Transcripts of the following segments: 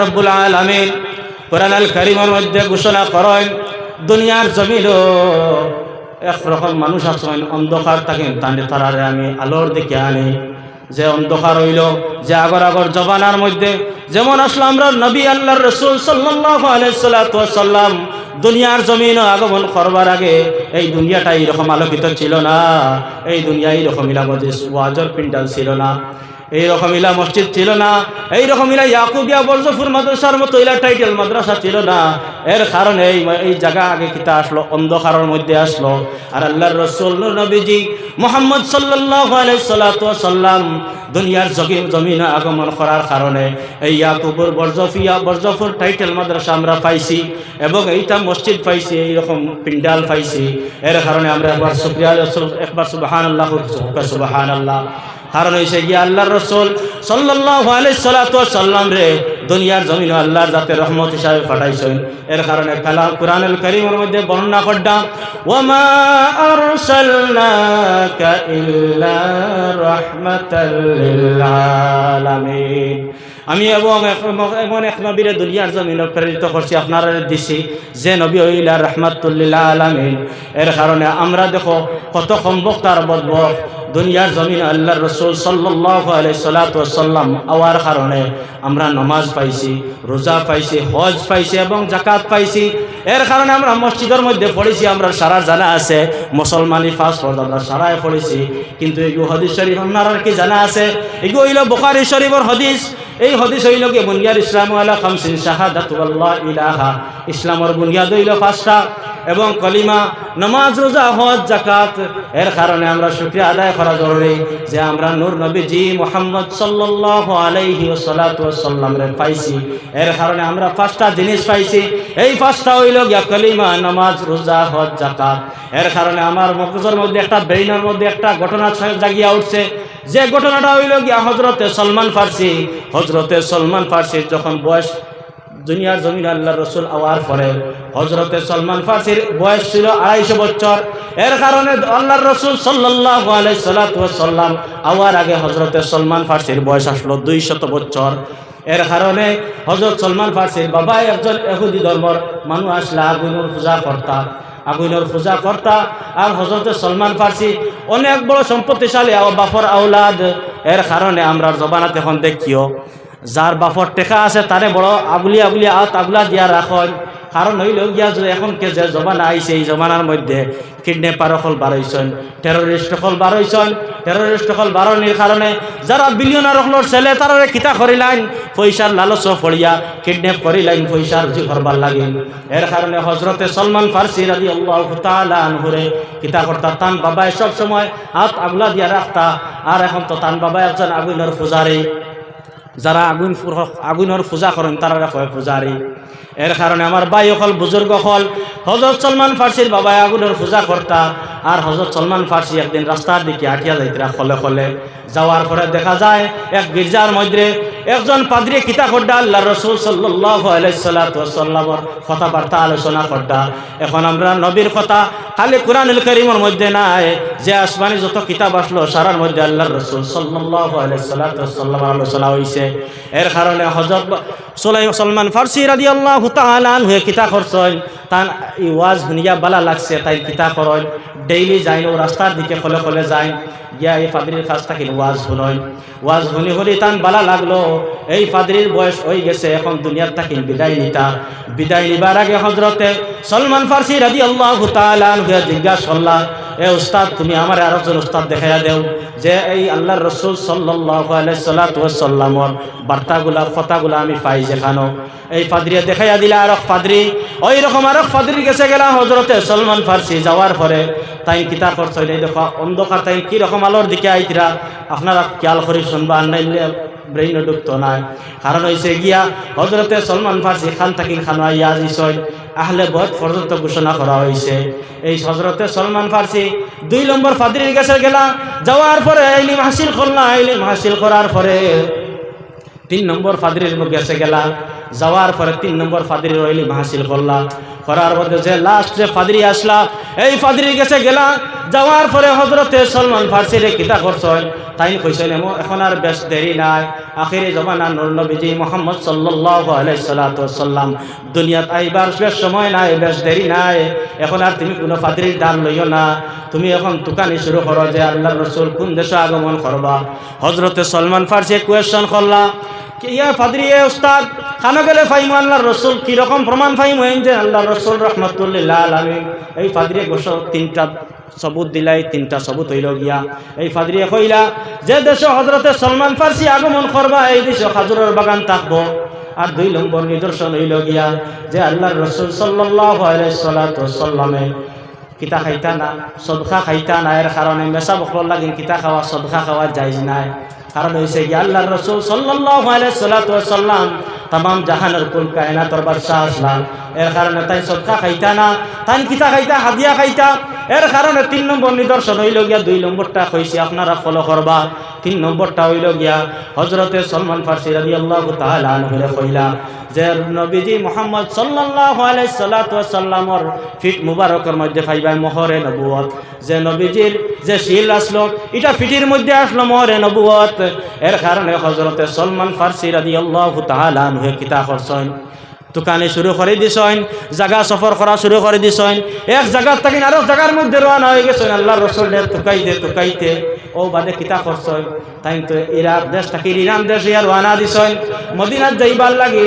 রব্বুল আলামিন কুরআনুল কারীমের মধ্যে ঘোষণা করেন দুনিয়ার জমিনও একরকম মানুষ আছেন অন্ধকার থাকেন তারারে আমি আলোর দিকে আনি। যে অন্ধকার হইল যে আগর জবানার মধ্যে যেমন আসলে আমরা নবী আল্লাহর রাসূল সাল্লাল্লাহু আলাইহি সাল্লাম দুনিয়ার জমিন আগমন করবার আগে এই দুনিয়াটা এইরকম আলোকিত ছিল না, এই দুনিয়া এইরকম ওয়াজর পিন্ডাল ছিল না, এইরকম ইলা মসজিদ ছিল না, এইরকম ইলা ইয়াকুবিয়া বরজফুর মাদ্রাসার মতো ইলা টাইটেল মাদ্রাসা ছিল না। এর কারণে এই জায়গা আগে কিতা আসলো অন্ধকারের মধ্যে আসলো। আর আল্লাহর রাসূল নবীজি মুহাম্মদ সাল্লাল্লাহু আলাইহি সাল্লাম দুনিয়ার জমিনে আগমন করার কারণে এই ইয়াকুবুর বরজফুর টাইটেল মাদ্রাসা আমরা পাইছি এবং এইটা মসজিদ পাইছি, এইরকম পিন্ডাল পাইছি। এর কারণে আমরা একবার সুবহানাল্লাহ সুবহানাল্লাহ। কারণ হইছে গিয়া আল্লাহর রাসূল সাল্লাল্লাহু আলাইহি সাল্লাম রে দুনিয়ার জমিনে আল্লাহর জাতের রহমত হিসাবে পাঠাইছেন। এর কারণে কালাম কুরআনুল কারীমের মধ্যে বর্ণনা করলাম ওয়া মা আরসালনাকা ইল্লা রাহমাতাল লিল আলামিন। আমি এবং এমন এক নবীরে দুনিয়ার জমিনে প্রেরিত করছি, আপনারা দিছি যে নবী হইলা রাহমাতুল লিল আলামিন। এর কারণে আমরা দেখো কত কম বক্তার বদবক দুনিয়ার জমিনে আল্লাহর রাসূল সাল্লাল্লাহু আলাইহি সাল্লাম আওয়ার কারণে আমরা নামাজ পাইছি, রোজা পাইছি, হজ পাইছি এবং যাকাত পাইছি। এর কারণে আমরা মসজিদের মধ্যে পড়েছি, আমরা সারা জানা আছে মুসলমানি ফার্স্ট ফরজ আমরা সারায় পড়েছি। কিন্তু এই হাদিস শরীফ আপনারা কি জানা আছে? এগুলো হইল বুখারী শরীফের হাদিস। এই হাদিস হইল কি বুনিয়াদ ইসলাম আলা খামসিন শাহাদাতু আল্লাহ ইলাহা, ইসলামের বুনিয়াদ হইল পাঁচটা এবং কলিমা, নামাজ, রোজা, হজ, যাকাত। এর কারণে আমরা শুকরিয়া আদায় করা জরুরি যে আমরা নূর নবীজি মুহাম্মদ সাল্লাল্লাহু আলাইহি ওয়াসাল্লাম রে পাইছি। এর কারণে আমরা পাঁচটা জিনিস পাইছি। এই পাঁচটা হইল গিয়া কলিমা, নামাজ, রোজা, হজ, যাকাত। এর কারণে আমার মগজের মধ্যে একটা ব্রেইনের মধ্যে একটা ঘটনা জাগিয়া উঠছে, যে ঘটনাটা হইল গিয়া হযরতে সলমান ফার্সির যখন বয়স দুনিয়ার জমিন আল্লাহর রাসূল আওয়ার পরে হযরতে সলমান ফার্সির বয়স ছিল 250 বছর। এর কারণে আল্লাহর রাসূল সাল্লাল্লাহু আলাইহি সাল্লাম আওয়ার আগে হযরতে সলমান ফার্সির বয়স আসলো 200 বছর। এর কারণে হযরত সলমান ফার্সির বাবা একজন ইহুদি ধর্মের মানুষ আসলে আগুনের পূজা করতা। আর হযরতে সলমান ফার্সি অনেক বড় সম্পত্তিশালী বাফর আওলাদ। এর কারণে আমরা জবানাতে এখন দেখিও যার বাফর টেকা আছে তারে বড় আগুলা দিয়া রাখেন। কারণ হইল গিয়া যে এখন কে যে জমানা আইছে এই জমানার মধ্যে কিডন্যাপার হল বাড়াইছেন, টেরোরিস্ট হল বাড়ানির কারণে যারা বিলিয়নার হলর ছেলে তারা কিতা করিলেন পয়সার লালচ পড়িয়া কিডন্যাপ করিলেন, পয়সা রুজি করবার লাগে। এর কারণে হযরতে সলমান ফার্সি রাদিয়াল্লাহু তাআলা আনহুরে কিতা করতা, তান বাবায় সব সময় হাত আগুলা দিয়া রাখতা। আর এখন তো তান বাবা একজন আগুনের পূজারী, যারা আগুনের পূজা করেন তারা কয় পূজারী। এর কারণে আমার ভাই হল বুজুর্গ হল হযরত সলমান ফার্সির বাবা আগুনের পূজা করতা। আর হযরত সলমান ফার্সি একদিন রাস্তার দিকে হাঁটিয়া যাইতরা খলে যাওয়ার পরে দেখা যায় এক গির্জার মধ্যে একজন পাদ্রী কিতা করডা আল্লাহর রাসূল সাল্লাল্লাহু আলাইহি সাল্লামের কথাবার্তা আলোচনা করডা। এখন আমরা নবীর কথা খালি কুরআনুল কারীমের মধ্যে নাই, যে আসমানি যত কিতাব আসলো সারার মধ্যে আল্লাহর রাসূল সাল্লাল্লাহু আলাইহি সাল্লামের আলোচনা হইছে। এর কারণে হযরত সলমান ফার্সি রাদিয়াল্লাহু তাআলা আনহু কিতা করছেন, তান এই ওয়াজ শুনিয়া ভালো লাগছে, তাই কিতা করেন ডেইলি যাইন রাস্তার দিকে খলে যাইন গিয়া এই পাদ্রীর কাছ থেকে ওয়াজ শুনি তান ভালো লাগলো। এই পাদ্রীর বয়স হয়ে গেছে, এখন দুনিয়ার থেকে বিদায় নিবার আগে হযরতে সলমান ফার্সি রাদিয়াল্লাহু তাআলা আনহু জিজ্ঞাসা করলা, এ উস্তাদ তুমি আমার আরেকজন উস্তাদ দেখাইয়া দেও যে এই আল্লাহর রাসূল সাল্লাল্লাহু আলাইহি সাল্লামের বার্তাগুলা কথাগুলা আমি পাই যেখানো। এই পাদ্রী দেখাইয়া দিলা আরেক পাদ্রী, ওই রকম আরেক পাদ্রীর কাছে গেলা হযরতে সলমান ফার্সি। যাওয়ার পরে তাই কিতা করছে এই দেখো অন্ধকার, তাই কি রকম আলোর দিকে আইতরা আপনারা খেয়াল করে শুনবা, নাইলে ব্রেইন ঢুকতো না। কারণ হয়েছে গিয়া হযরতে সলমান ফার্সি খান থাকিন খানা ইয়াজিসয় আহলে বয়ত পর্যন্ত ঘোষণা করা হয়েছে। এই হযরতে সলমান ফার্সি 2 নম্বর পাদ্রীর কাছে গেলা, যাওয়ার পরে ইলম হাসিল করার পরে 3 নম্বর পাদ্রীর কাছে গেলা, যাওয়ার পরে 3 নম্বর ফাদরির ইলম হাসিল করলা, করার মধ্যে যে লাস্ট যে ফাদরি আসলা, এই ফাদরির কাছে গেলা, যাওয়ার পরে হযরতে সলমান ফার্সিরে কিতা করছেন, তাই কইছেন এখন আর বেশ দেরি নাই, আখিরি জমানা নূর নবীজি মুহাম্মদ সাল্লাল্লাহু আলাইহি সাল্লাম দুনিয়াত আইবার বেশ সময় নাই, বেশ দেরি নাই, এখন আর তুমি কোনো ফাদরির দান লইও না, তুমি এখন তুকানি শুরু করো যে আল্লাহর রাসূল কোন দেশে আগমন করবা। হযরতে সলমান ফার্সি কোয়েশ্চন করলা, ইয়া ফাদরি এ উস্তাদ খানো গেলে ফাইম আল্লাহর রাসূল কি রকম প্রমাণ ফাইম হইন যে আল্লাহর রাসূল রাহমাতুল লিল আলামিন। এই ফাদরি গোশ 3টা সবুত দিলাই, 3টা সবুত হইল গিয়া। এই ফাদরি কইলা যে দেশে হযরতে সলমান ফার্সি আগমন করবা এই দেশে খাজুরের বাগান থাকবো। আর 2 নম্বর নিদর্শন হইল গিয়া যে আল্লাহর রাসূল সাল্লাল্লাহু আলাইহি সাল্লামে কিতা খাইতা না, সদকা খাইতা না, এর কারণে মেসা বকর লাগিন কিতা খাওয়া সদকা খাওয়া জায়েজ নাই। কারণ হইছে কি আল্লাহর রাসূল সাল্লাল্লাহু আলাইহি সাল্লাম तमाम জাহানের কুল কায়নাতর বাদশাহ আসলাম, এর কারণে তাই সদকা খাইতা না, তাই কিতা খাইতা হাদিয়া খাইতা। এর কারণে 3 নম্বর নিদর্শন হইল গিয়া, 2 নম্বরটা কইছি আপনারা ফলো করবা, 3 নম্বরটা হইল গিয়া হযরতে সলমান ফার্সি রাদিয়াল্লাহু তাআলা আনহু কইলা যে নবীজি মুহাম্মদ সাল্লাল্লাহু আলাইহি সাল্লামর ফিট মুবারকের মধ্যে পাইবা মোহরে নবুয়ত, যে নবীজির যে শিল আসলো এটা ফিটির মধ্যে আসলো মোহরে নবুয়ত। এর কারণে হযরতে সলমান ফার্সি রাদিয়াল্লাহু তাআলা আনহু কিতা করছেন, দোকানে শুরু করে দিছেন, জায়গা সফর করা শুরু করে দিছেন, এক জায়গার থেকে আরো জায়গার মধ্যে রওনা হয়ে গেছেন আল্লাহর রাসূলের তুকাইতে ও বাদে কিতা করছেন, তাই তো ইরাক দেশ থেকে ইরান দেশে রওনা দিছেন, মদিনাত যাইবার লাগি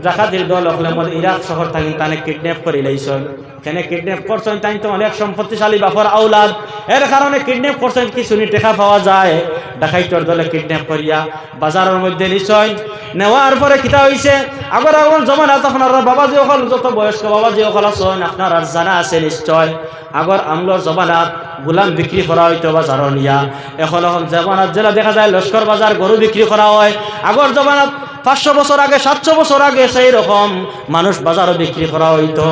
জাকাতের দল হলে ইরাক শহর থাকি তানে কিডন্যাপ করে লাইছেন। কেন কিডন্যাপ করছেন, তাই তো অনেক সম্পত্তিশালী বাপর আওলাদ, এর কারণে কিডন্যাপ করছেন, কিছু টাকা পাওয়া যায়, ডাকাইতর দলে কিডন্যাপ করিয়া বাজারের মধ্যে নিছেন। নেওয়ার পরে কিতা হইছে, আগর জমানাত আপনারা বাবাজি হল যত বয়স্ক বাবাজি হল আছেন আপনার আর জানা আছে নিশ্চয়, আগর আমলোর জমানাত গোলাম বিক্রি করা হইতো বাজার নিয়া। এখন জমানাত জেলা দেখা যায় লস্কর বাজার গরু বিক্রি করা হয়। আগর জমানাত 500 বছর আগে 700 বছর আগে সেই রকম মানুষ বাজারও বিক্রি করা হইতো।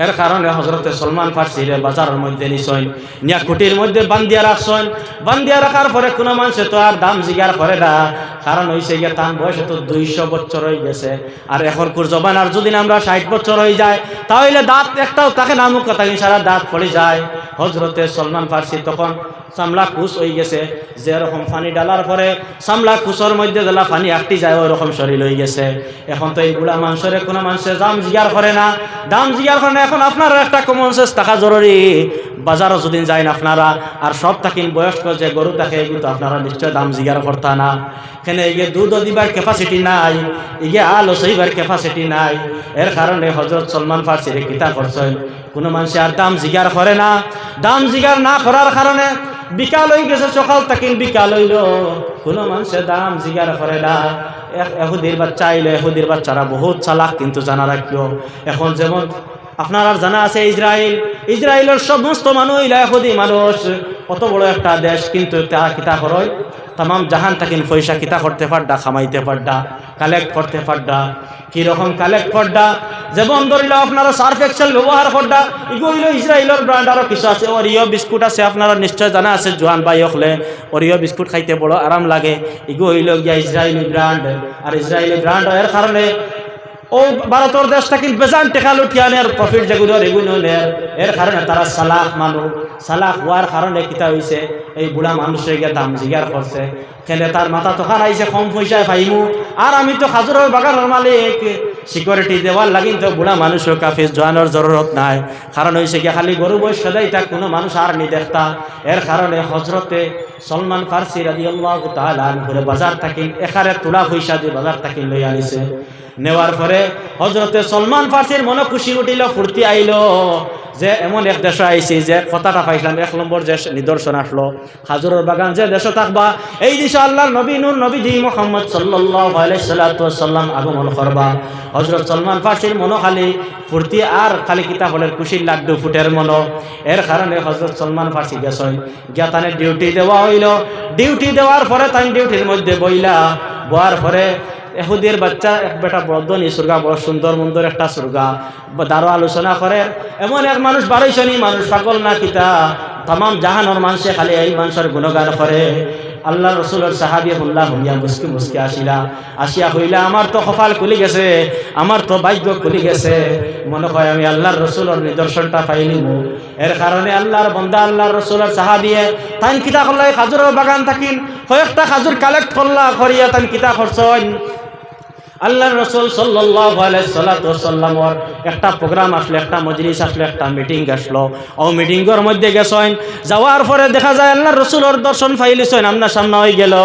এর কারণে হযরতে সলমান ফার্সিরে বাজারের মধ্যে নিছেন, নিয়া কুটির মধ্যে বান্ধিয়া রাখছেন। বান্ধিয়া রাখার পরে কোনো মানুষে তো আর দাম জিজ্ঞার করে না, কারণ হইছে গিয়ে তার বয়স তো 200 বছর হয়ে গেছে। আর এখনকার জমানার যদি আমরা 60 বছর হয়ে যায় তাহলে দাঁত একটাও তাকে নামুক কথা সারা দাঁত পড়ে যায়। হযরতে সলমান ফার্সি তখন সামলা কুশ হয়ে গেছে, যেরকম পানি ডালার পরে সামলা কুশর মধ্যে জেলা পানি আটটি যায় ওরকম শরীর হয়ে গেছে। এখন তো এইগুলা মানুষের কোনো মানুষের দাম জিজ্ঞার করে না, দাম জিজ্ঞার করে না। এখন আপনার একটা কমন সেন্স থাকা জরুরি, বাজারও যদি যাই না আপনারা আর সব থাকেন বয়স্ক যে গরু থাকে এগুলো তো আপনারা নিশ্চয় দাম জিজ্ঞার করতা না। কেন এগিয়ে দুধ দিবার ক্যাপাসিটি নাই, এগিয়ে আলো সইবার ক্যাপাসিটি নাই। এর কারণে হযরত সলমান ফার্সির কিতা করছেন, কোনো মানুষ আর দাম জিজ্ঞার করে না। দাম জিজ্ঞার না করার কারণে বিকাল হয়ে গেছে, সকাল থাকেন বিকাল হইল, কোনো মানুষের দাম জিজ্ঞার করে না। এহুদির বাচ্চা আইলো, এহুদির বাচ্চারা বহুত চালাক, কিন্তু জানা রাখিও এখন যেমন আপনার আর জানা আছে ইসরায়েলের সমস্ত মানুষ ইহুদি মানুষ, কত বড় একটা দেশ, কিন্তু তারা কিতা করয় তাম জাহান থাকেন পয়সা কিতা করতে পারডা, খামাইতে পারডা, কালেক্ট করতে পারডা। কীরকম কালেক্ট করডা, যেমন ধরিল আপনারা সার্ফ এক্সেল ব্যবহার করডা, এগুলো ইসরায়েলের ব্র্যান্ড আরও কিছু আছে, ওরিও বিস্কুট আছে, আপনারা নিশ্চয় জানা আছে, জোয়ান ভাই হলে ওরিও বিস্কুট খাইতে বড় আরাম লাগে, এগুলো হইল গিয়া ইসরায়েলি ব্র্যান্ড। আর ইসরায়েলি ব্র্যান্ড এর কারণে ও ভারতের দেশ থেকে বেজান টেকা লুঠিয়ানের প্রফিট যেগুলো এগুলো এর কারণে তারা সালাক মানুষ, সালাক হওয়ার কারণে কিতা হয়েছে, এই বুড়া মানুষের গিয়ে দাম জিজ্ঞার করছে। খেলে তার মাথা তখন আইছে কম পয়সায় পাইমু, আর আমি তো খাজুরের বাগানের মালিক, সিকিউরিটি দেওয়ার লাগিন তো বুড়া মানুষের কাফিস জোয়ানোর জরুরত নাই। কারণ হয়েছে গিয়ে খালি গরু বয়স খেদাই তা কোনো মানুষ আর নি দেখতা। এর কারণে হযরতে সলমান ফার্সি রাদিয়াল্লাহু তাআলা আনহু বাজার থাকি এখানে তোলা পয়সা দিয়ে বাজার থাকি লই আনিছে। নেওয়ার পরে হযরতে সলমান ফার্সির মনে খুশি উঠিল, ফুর্তি আইল যে এমন এক দেশে আইছি যে কথাটা পাইলাম। 1 নম্বর যে নিদর্শন আসলো, খাজুরের বাগান যে দেশে থাকবা এই দেশে আল্লাহর নবী নূর নবীজি মুহাম্মদ সাল্লাল্লাহু আলাইহি সাল্লাম আগমন করবা। হযরত সলমান ফার্সির মনো খালি ফুর্তি আর খালি কিতাবলের খুশির লাড্ডু ফুটের মনো। এর কারণে হযরত সলমান ফার্সি গেছেন, গিয়া তানে ডিউটি দেওয়া হইল। ডিউটি দেওয়ার পরে তাই ডিউটির মধ্যে বইলা, বয়ার পরে এহুদির বাচ্চা এক বেটা বর্ধনী সুরগা, বড় সুন্দর মন্দর একটা সুরগা দারো আলোচনা করে। এমন এক মানুষ বারোইশনি মানুষ, পাগল না কিতা, তাম জাহানোর মানুষে খালি এই মানুষের গুণগান করে। আল্লাহ রসুলের সাহাবি হুল্লা হুলিয়া মুসকি মুসকি আসিয়া হইলা আমার তো কপাল খুলি গেছে, আমার তো ভাগ্য খুলি গেছে, মনে হয় আমি আল্লাহর রসুলের নিদর্শনটা পাইলিম। এর কারণে আল্লাহর বন্দা আল্লাহর রসুলের সাহাবিয়ে তাইন কিতা করলা, খাজুরের বাগান থাকিন কয়েকটা খাজুর কালেক্ট করলা, করিয়া তাইন কিতা করছেন আল্লাহর রসুল সাল্লাল্লাহু আলাইহি সাল্লামের একটা প্রোগ্রাম আসলো, একটা মজলিস আসলো, একটা মিটিং আসলো। ও মিটিংয়ের মধ্যে গেছেন, যাওয়ার পরে দেখা যায় আল্লাহর রসুলের দর্শন পাইলিছেন, আপনার সামনে হয়ে গেল।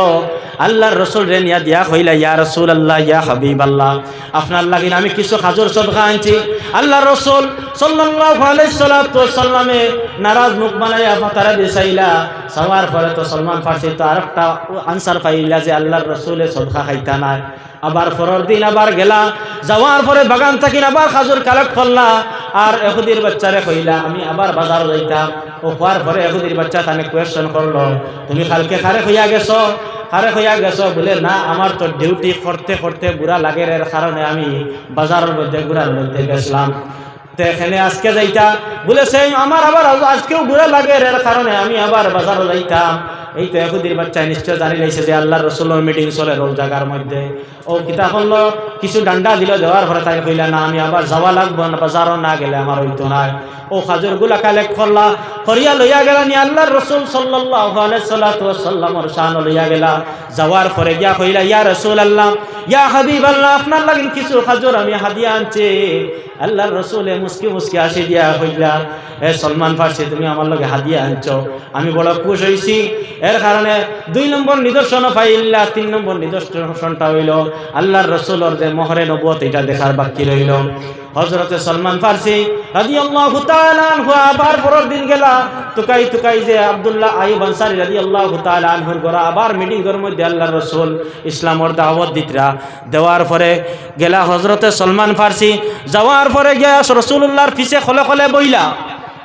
আল্লাহর রসুল রে নিয়া দিয়া কইলা, ইয়া রাসূলুল্লাহ, ইয়া হাবিবাল্লাহ, আপনার লাগিন আমি কিছু খাজুর সদকা আনছি। আল্লাহর রসুল সাল্লাল্লাহু আলাইহি সাল্লামে নারাজ মুখ বানাইয়া ফাতারা দিছাইলা। যাওয়ার পরে তো সলমান ফার্সি তো আরেকটা আনসার পাইলা যে আল্লাহর রসুলে সদকা খাইতা নাই। আবার পরের দিন আবার গেলা, যাওয়ার পরে বাগান থাকিন আবার খাজুর কালেক্ট করলা। আর এহুদির বাচ্চারে কইলা আমি আবার বাজার যাইতাম। ও হওয়ার পরে এহুদির বাচ্চা তানে কোয়েশ্চন করলো, তুমি কালকে খারে হইয়া গেছো? কারে হইয়া গেছো? বলে না, আমার তো ডিউটি করতে করতে বুড়া লাগে, এর কারণে আমি বাজারের মধ্যে বুড়ার মধ্যে গেছিলাম। তো এখানে আজকে যাইতা বলেছে আমার আবার আজকেও বুড়া লাগে, এর কারণে আমি আবার বাজারে যাইতাম। এই তো এহুদির বাচ্চায় নিশ্চয় জানি লাইছে যে আল্লাহর রসুলের মিটিং চলে রোজ জায়গার মধ্যে। ও কিতা করলো, কিছু ডান্ডা দিল, দেওয়ার পরে তাই কইলা না আমি আবার যাওয়া লাগবো না, বাজারও না গেলে আমার হইতো না। ও খাজুরগুলা কালেক্ট করলা, করিয়া লইয়া গেলা নিয়ে আল্লাহর রসুল সাল্লাল্লাহু আলাইহি সাল্লামের শানে লইয়া গেলা। যাওয়ার পরে গিয়া কইলা, ইয়া রাসূলুল্লাহ, ইয়া হাবিবাল্লাহ, আপনার লাগিন কিছু খাজুর আমি হাদিয়া আনছি। আল্লাহর রসুলে মুস্কি মুস্কি আসি দিয়া কইলা, এ সলমান ফার্সি, তুমি আমার লগে হাদিয়া আনছো, আমি বড় খুশ হইছি। এর কারণে 2 নম্বর নিদর্শন পাইলা। 3 নম্বর নিদর্শনটা হইল আল্লাহর রসুলের যে মোহরে নবুয়ত, এটা দেখার বাকি রইল। হযরতে সলমান ফার্সি রাদিয়াল্লাহু তাআলা আনহু আবার পরের দিন গেলা, তুকাই যে আব্দুল্লাহ আইয়ুব আনসারী রাদিয়াল্লাহু তাআলা আনহুর ঘরে আবার মিটিং এর মধ্যে আল্লাহর রসুল ইসলামের দাওয়াত দিতরা। দেওয়ার পরে গেলা হযরতে সলমান ফার্সি, যাওয়ার পরে গিয়া রাসূলুল্লাহর পিছে খলে খলে বইলা।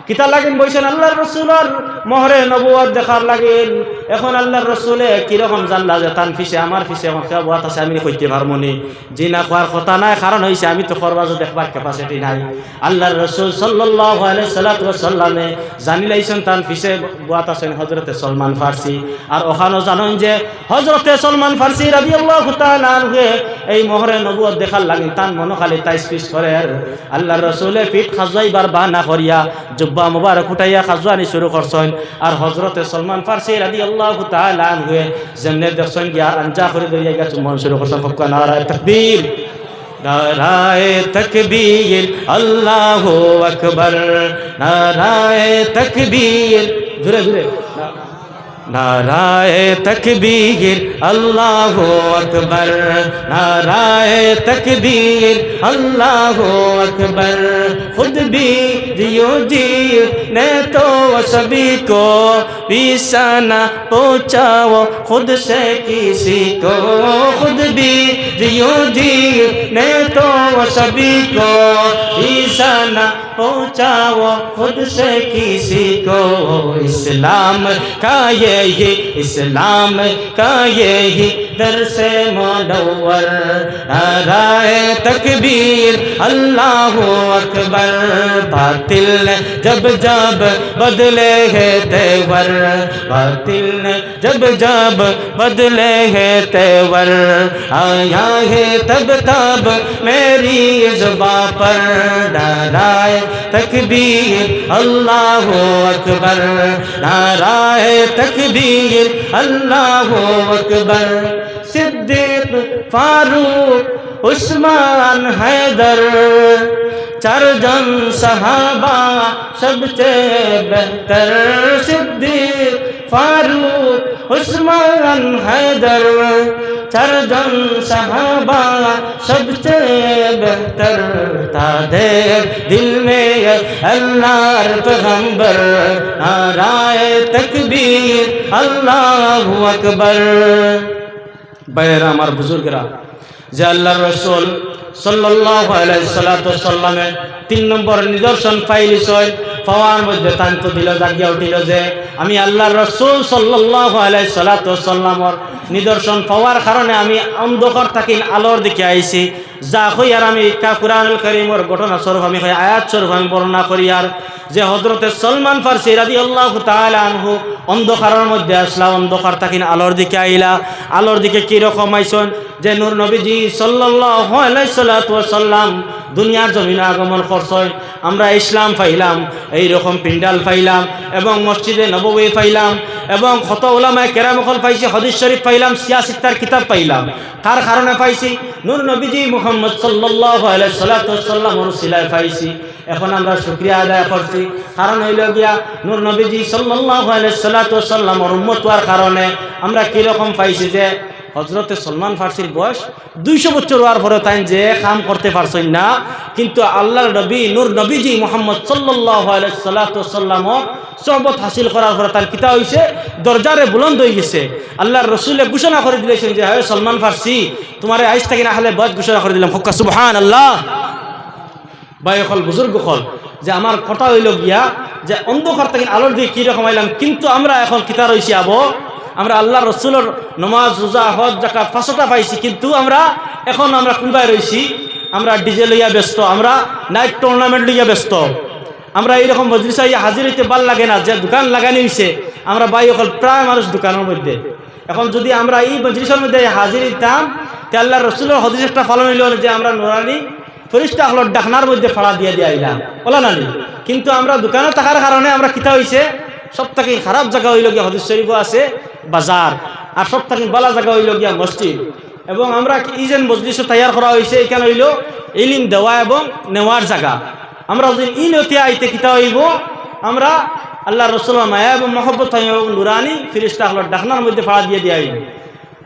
কিতা লাগেন বইছেন আল্লাহর রসুলের মোহরে নবুয়ত দেখার লাগেন। এখন আল্লাহর রসুলে কিরকম জানলা যে তান ফিসে আমার ফিসে নবুয়ত আছে, আমি কইতে পারবো নি? জি না, কোয়ার কথা নাই, কারণ হইছে আমি তো ফরবাজও দেখবার ক্যাপাসিটি নাই। আল্লাহর রসুল সাল্লাল্লাহু আলাইহি সাল্লামে জানি লাইছেন তান ফিসে বুয়াত আছেন হযরতে সলমান ফার্সি। আর ওখানে জানেন যে হযরতে সলমান ফার্সি রাদিয়াল্লাহু তাআলা আনহু এই মোহরে নবুয়ত দেখার লাগেন, তান মনো খালি তাইসফিস করে। আল্লাহর রসুলে পিঠ খাজাইবার বানা করিয়া জুব্বা মুবারক উঠাইয়া খাজওয়ানি শুরু করছেন। আর হযরতে সলমান ফার্সি রাদিয়াল্লাহু তাআলা আনহু যেমনে দেখছেন গিয়া আঞ্জা করে দইয়া গিয়া চুম্বন শুরু করছেন। ফক্কা নারায়ে তাকবীর, নারায়ে তাকবীর, আল্লাহু আকবার, নারায়ে তাকবীর, জোরে জোরে, নারায়ে তাকবীর, আল্লাহু আকবার, নারায়ে তাকবীর, আল্লাহু আকবার। खुद भी जियो जी ने तो सभी को निशाना पहुँचाओ, खुद से किसी को। खुद भी जियो जी ने तो सभी को निशाना पहुँचाओ, खुद से किसी को। इस्लाम का यही, इस्लाम का यही दर्से मुनव्वर, नाराए तकबीर, अल्लाहु अकबर। बातिल ने जब जब बदले है तेवर, बातिल ने जब जब बदले है तेवर, आया है तब तब मेरी जुबां पर नाराए तकबीर, अल्लाहु अकबर, नाराए तकबीर, अल्लाहु अकबर। सिद्दीक, फारूक, उस्मान, हैदर, चारजन सहाबा सबसे बेहतर। सिद्दीक, फारूक, उस्मान, हैदर, चारजन सहाबा सबसे बेहतर। तादेर दिल में अल्लाह पैगंबर, नाराए तकबीर, अल्लाहु अकबर। बैर আমার বুজুর্গরা, যে আল্লাহর রাসূল সাল্লাল্লাহু আলাইহি সাল্লামে 3 নম্বর নিদর্শন পাইলিছেন। পাওয়ার মধ্যে তান্ত দিল, জাগিয়া উঠিল যে আমি আল্লাহর রাসূল সাল্লাল্লাহু আলাইহি সাল্লামের নিদর্শন পাওয়ার কারণে আমি অন্ধকার থাকি আলোর দিকে আইছি। যা হই আর আমি কুরআনুল কারীমের ঘটনা স্বরূপ আমি আয়াত স্বরূপ আমি বর্ণনা করি আর যে হযরতে সলমান ফারসি রাদিয়াল্লাহু তাআলা আনহু অন্ধকারের মধ্যে আসলা, অন্ধকার থাকিন আলোর দিকে আইলা, আলোর দিকে কি রকম আইসন যে নূর নবীজি সাল্লাল্লাহু আলাইহি সাল্লাম দুনিয়ার জমিনে আগমন করছেন। আমরা ইসলাম পাইলাম, এই রকম পিন্ডাল পাইলাম এবং মসজিদে নববী পাইলাম এবং কত উলামায়ে কেরাম পাইছি, হাদিস শরীফ পাইলাম, সিয়াসিত্তার কিতাব পাইলাম। কার কারণে পাইছি? নূর নবীজি মুহাম্মদ সাল্লাল্লাহু আলাইহি সাল্লামের উসিলায় পাইছি। এখন আমরা শুকরিয়া আদায় করছি, কারণ হইল গিয়া নূর নবীজি সাল্লাল্লাহু আলাইহি সাল্লামের উম্মত হওয়ার কারণে আমরা কীরকম পাইছি যে হজরতে সলমান ফারসির বয়স 200 বছর হওয়ার পরে তাই যে কাম করতে পারছেন না, কিন্তু আল্লাহর নবী নূর নবীজি মুহাম্মদ সাল্লাল্লাহু আলাইহি সাল্লামের সহবত হাসিল করার পরে তার কিতা হইছে দরজারে বুলন্দ হয়ে গেছে। আল্লাহর রসুলে ঘোষণা করে দিয়েছেন যে হ্যাঁ সলমান ফারসি তোমার আইস থাকি না হলে বয়স ঘোষণা করে দিলাম। হক্কা সুবহানাল্লাহ। ভাই হল বুজুর্গ হল যে আমার কথা হইল গিয়া যে অন্ধকার থেকে আলোর দিয়ে কীরকম আইলাম, কিন্তু আমরা এখন কিতা রয়েছি আমরা আল্লাহ রসুলের নমাজ রোজা হজ জাকাত পাঁচটা পাইছি, কিন্তু এখন আমরা কোনবাই রয়েছি? আমরা ডিজে লইয়া ব্যস্ত, আমরা নাইট টুর্নামেন্ট লইয়া ব্যস্ত। আমরা এইরকম মজলিসে হাজির হইতে ভাল লাগে না, যে দোকান লাগানি হয়েছে আমরা বাই অকল প্রায় মানুষ দোকানের মধ্যে। এখন যদি আমরা এই মজলিসের মধ্যে হাজির হইতাম তে আল্লাহ রসুলের হদিস একটা ফলন হইল যে আমরা নুরানি ফেরেশতা হলো ডাকনার মধ্যে ফাড়া দিয়ে আইলাম বলা নানি। কিন্তু আমরা দোকানে থাকার কারণে আমরা কিতা হইছে সব থেকে খারাপ জায়গা হইল গিয়া হাদিস শরীফও আছে বাজার, আর সব থেকে ভালো জায়গা হইল গিয়া মসজিদ। এবং আমরা এই যে মজলিসও তৈয়ার করা হয়েছে এখানে হইল ইলম দেওয়া এবং নেওয়ার জায়গা। আমরা যদি ই নতি আইতে কিতা হইব আমরা আল্লাহ রসুলের মায়া এবং মহব্বত এবং নুরানি ফেরেশতা হলো ডাকনার মধ্যে ফাড়া দিয়ে আইব।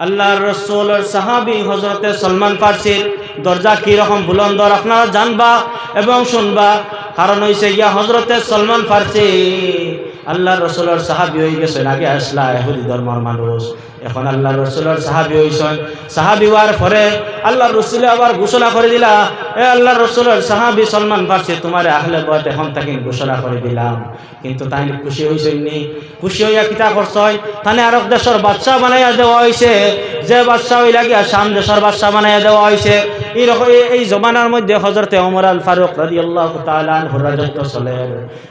আল্লাহ রসুলের সাহাবী হজরতে সলমান ফারসির দরজা কীরকম বুলন্দ আপনারা জানবা এবং শুনবা, কারণ হইছে গিয়া হজরতে সলমান ফারসি আল্লাহ রসুলের সাহাবী হয়ে গেছেন। আগে আসলা ইহুদি ধর্মের মানুষ, এখন আল্লাহ রসুলের সাহাবী হইছেন। সাহাবী হওয়ার পরে আল্লাহ রসুলে আবার ঘোষণা করে দিলা, এ আল্লাহ রসুলের সাহাবী সলমান ফারসি তোমার আহলে বয়ত এখন তাকে ঘোষণা করে দিলাম। কিন্তু তাই খুশি হয়েছেন নি? খুশি হইয়া কিতা করছয়? তানে আরব দেশের বাদশাহ বানাইয়া দেওয়া হয়েছে, যে বাদশাহ হইলা গিয়া শাম দেশের বাদশাহ বানাইয়া দেওয়া হয়েছে। এই জমানার মধ্যে হযরতে ওমর আল ফারুক রাদিয়াল্লাহু তাআলা আনহু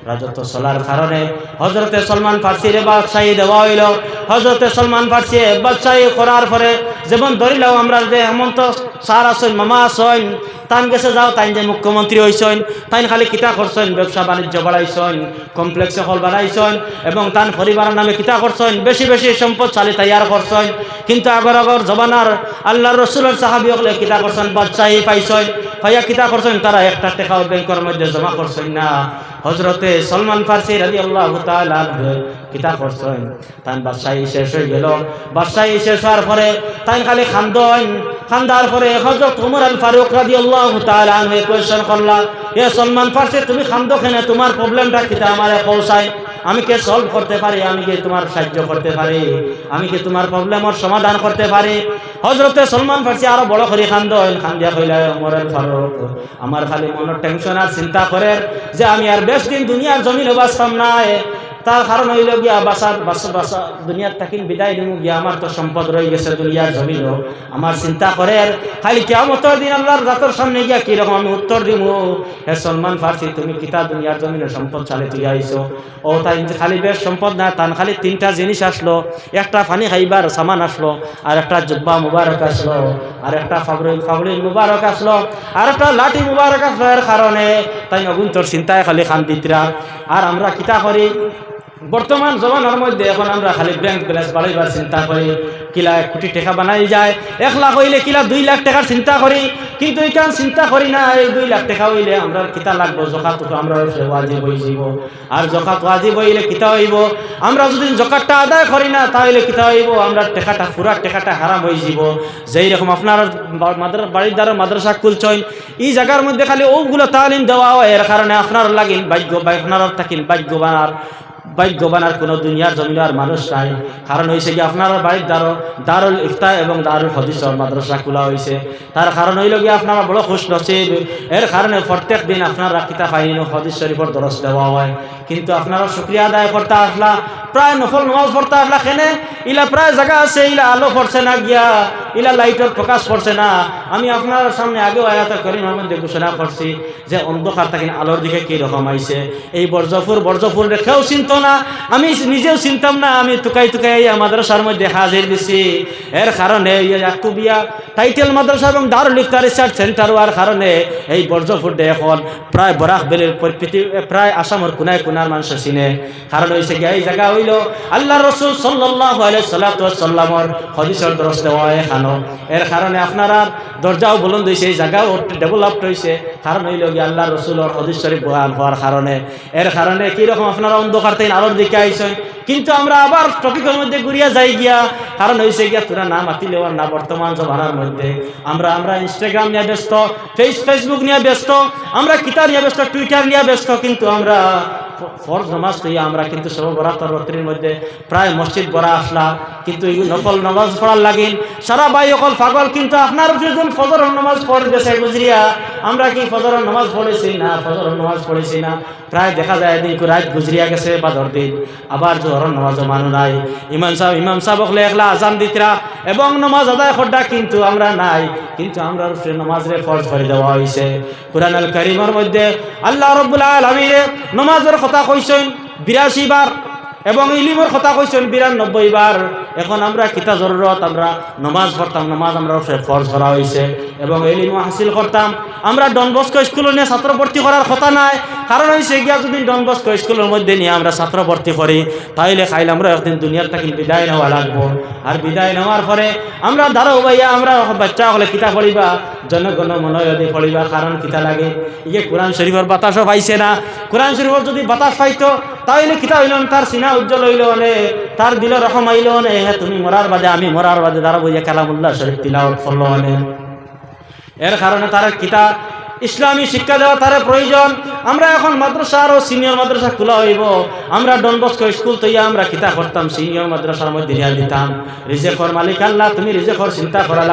রাজত্ব চলার কারণে হযরতে সলমান ফারসির বাদশাহী দেওয়া হইল। হযরতে সলমান ফারসি বাদশাহী করার পরে যেমন ধরিলাম আমরা যে হেমন্ত স্যার আসেন মামা আসেন তান গেছে যাও, তাই যে মুখ্যমন্ত্রী হয়েছেন, তাই খালি কিতা করছেন ব্যবসা বাণিজ্য বাড়াইছেন, কমপ্লেক্স হল বানাইছেন এবং তান পরিবারের নামে কিতা করছেন বেশি বেশি সম্পদশালী তৈয়ার করছেন। কিন্তু আগর জবানার আল্লাহ রসুলের সাহাবী হলে কিতা করছেন বাদশাহী পাইছেন, পাইয়া কিতা করছেন তারা একটা টাকাও ব্যাংকের মধ্যে জমা করছেন না। হযরতে সলমান ফারসি রাদিয়াল্লাহু তাআলা কিতা করছেন তান বাদশাহী শেষ হয়ে গেল। বাদশাহী শেষ হওয়ার পরে তাই খালি খান্দার পরে হযরত ওমর আল ফারুক রাদিয়াল্লাহু তাআলা আনহু কোয়েশ্চন করলা, এ সলমান ফারসি তুমি খান্দো কেন? তোমার প্রবলেমটা কিতা আমারে পৌঁছায়, আমি কে সলভ করতে পারি, আমি কি তোমার সাহায্য করতে পারি, আমি কি তোমার প্রবলেমের সমাধান করতে পারি। হযরতে সলমান ফারসি আরো বড় করে খান্দিয়া কইলা, ওমর আল ফারুক আমার খালি মনের টেনশন আর চিন্তা করে যে আমি আর বেশ দিন দুনিয়ার জমিনে বাঁচতাম না, তার কারণ হইল গিয়া বাসা দুনিয়ার তাকিন বিদায় দিব গিয়া আমার তো সম্পদ রয়ে গেছে দুনিয়ার জমিন। আমার চিন্তা করে খালি কিয়ামতের দিন আল্লাহর জাতের সামনে গিয়া কিরকম আমি উত্তর দিব, হে সলমান ফারসি তুমি কিতা দুনিয়ার জমিনে সম্পদ চালে তুই আইছো? ও তাই খালি বেশ সম্পদ না, তান খালি তিনটা জিনিস আসলো, একটা পানি খাইবার সামান আসলো, আর একটা জুব্বা মুবারক আসলো, আর একটা ফাবড়ি মুবারক আসলো, আর একটা লাঠি মুবারক আসলো। এর কারণে তাই অগুন্তর চিন্তায় খালি খান্দিতরা। আর আমরা কিতা করি বর্তমান জমানার মধ্যে এখন আমরা খালি ব্যাংক ব্যালেন্স বাড়াইবার চিন্তা করি, কিলা 1 কোটি টাকা বানাই যায়, 1 লাখ হইলে কিলা 2 লাখ টাকার চিন্তা করি, কিন্তু এইখান চিন্তা করি না এই 2 লাখ টাকা হইলে আমরা কিতা লাগবো, জকাত আমরা ওয়াজিব হয়ে যাব। আর জকাত ওয়াজিব হইলে কিতা হইব, আমরা যদি জকাতটা আদায় করি না তাহলে কিতা হইব, আমরা টাকাটা পুরা টাকাটা হারাম হয়ে যাব। যেই রকম আপনার বাড়ির দ্বারা মাদ্রাসা খুলছেন, এই জায়গার মধ্যে খালি ওগুলো তালিম দেওয়া হয়, এর কারণে আপনার লাগিন ভাগ্য বা আপনার থাকিন ভাগ্যবান। ভাগ্যবান আর কোনো দুনিয়ার জমিন আর মানুষ নাই। কারণ হয়েছে কি আপনার বাড়ির দারুল ইফতা এবং দারুল হদিসর মাদ্রাসা খোলা হয়েছে। তার কারণ হইল কি আপনারা বড় খুশ নসিব। এর কারণে প্রত্যেক দিন আপনারা কিতাব আইন হদিস শরীফের দরস দেওয়া হয়। কিন্তু আপনারা শুকরিয়া আদায় করতে আসলা, প্রায় নফল নামাজ পড়তে আসলা, কেনে ইলা প্রায় জায়গা আছে ইলা আলো পড়ছে না গিয়া, ইলা লাইটের প্রকাশ পড়ছে না। আমি আপনার সামনে আগেও আয়াতে কারিমার মধ্যে ঘোষণা করছি যে অন্ধকার থেকে আলোর দিকে কি রকম আইছে। এই বর্জপুর রেখেও চিনত না, আমি নিজেও চিনতাম না। আমি টুকাই মাদ্রাসার মধ্যে হাজির দিছি। এর কারণে ইয়াকুবিয়া টাইটেল মাদ্রাসা এবং দারুল ইফতা রিসার্চ সেন্টার হওয়ার কারণে এই বর্জপুর এখন প্রায় বরাক বেলের প্রায় আসামের কোনায় কোনার মানুষ চিনে। কারণ হয়েছে গিয়া এই জায়গা হইল আল্লাহ রসুল সাল্লাল্লাহু আলাইহি সাল্লামের হাদিসের দরস দেওয়া এখানো। এর কারণে আপনারা দরজাও বুলন্দ হয়েছে, এই জায়গাও ডেভেলপড হয়েছে। কারণ হইল গিয়া আল্লাহ রসুলের হাদিস শরীফ বয়ান হওয়ার কারণে। এর কারণে কীরকম আপনারা অন্ধকার থেকে আলোর দিকে আইছেন। কিন্তু আমরা আবার টপিকের মধ্যে ঘুরিয়া যাই গিয়া, কারণ হয়েছে গিয়া তোরা না মাতিলেও না বর্তমান জমানার মধ্যে আমরা ইনস্টাগ্রাম নিয়ে ব্যস্ত, ফেসবুক নিয়ে ব্যস্ত, আমরা কিতাব নিয়ে ব্যস্ত, টুইটার নিয়ে ব্যস্ত। কিন্তু আমরা ফরজ নামাজ তো আমরা কিন্তু সব বরাতর রাত্রির মধ্যে প্রায় মসজিদ বড়া আসলা, কিন্তু এই নকল নামাজ পড়ার লাগিন সারা ভাই অকল পাগল। কিন্তু আপনার যখন ফজরের নামাজ পড়ে গেছে গুজরিয়া, আমরা কি ফজরের নামাজ পড়েছি না? ফজরের নামাজ পড়েছি না? প্রায় দেখা যায় দিন রাত গুজরিয়া গেছে বাদর দিন, আবার জোহরের নামাজও মানু নাই। ইমাম সাহেব হলে একলা আজান দিতরা এবং নামাজ আদায় করডা, কিন্তু আমরা নাই। কিন্তু আমরা নামাজরে ফরজ করে দেওয়া হয়েছে। কুরআন আল কারীমের মধ্যে আল্লাহ রাব্বুল আলামিন নামাজের কথা কইছেন 82 বার এবং ইলমের কথা কইছেন 92 বার। এখন আমরা কিতা জরুরত, আমরা নামাজ পড়তাম, নামাজ আমরা ফরজ করা হয়েছে এবং ইলম হাসিল করতাম। আমরা ডন বস্কো স্কুলে নিয়ে ছাত্র ভর্তি করার কথা নাই। কারণ হয়েছে গিয়া যদি ডন বস্কো স্কুলের মধ্যে নিয়ে আমরা ছাত্র ভর্তি করি, তাইলে খাইলে আমরা একদিন দুনিয়ার থেকে বিদায় নেওয়া লাগবো। আর বিদায় নেওয়ার পরে আমরা দাঁড়াও ভাইয়া, আমরা বাচ্চা হলে কিতা পড়িবা, জনগণ মনোয়দে পড়িবা। কারণ কিতা লাগে, ইয়ে কোরআন শরীফের বাতাসও পাইছে না। কোরআন শরীফের যদি বাতাস পাইতো তাইলে কিতা হইল, তার সিনা উজ্জ্বল হইল, তার দিল রকম আইল। হ্যাঁ তুমি মরার বাদে, আমি মরার বাদে দাঁড়াবো ইয়ে কালামুল্লাহ শরীফ তিলাওয়াত করলো। এর কারণে তার কিতা ইসলামী শিক্ষা দেওয়া তার প্রয়োজন। আমরা এখন মাদ্রাসা আরও সিনিয়র মাদ্রাসা খোলা হইব। আমরা ডন বস্কো স্কুল তৈয়া আমরা কিতা করতাম, সিনিয়র মাদ্রাসার মধ্যে দিয়া দিতাম। রিজেকর মালিক আল্লাহ, তুমি রিজেকর চিন্তা করা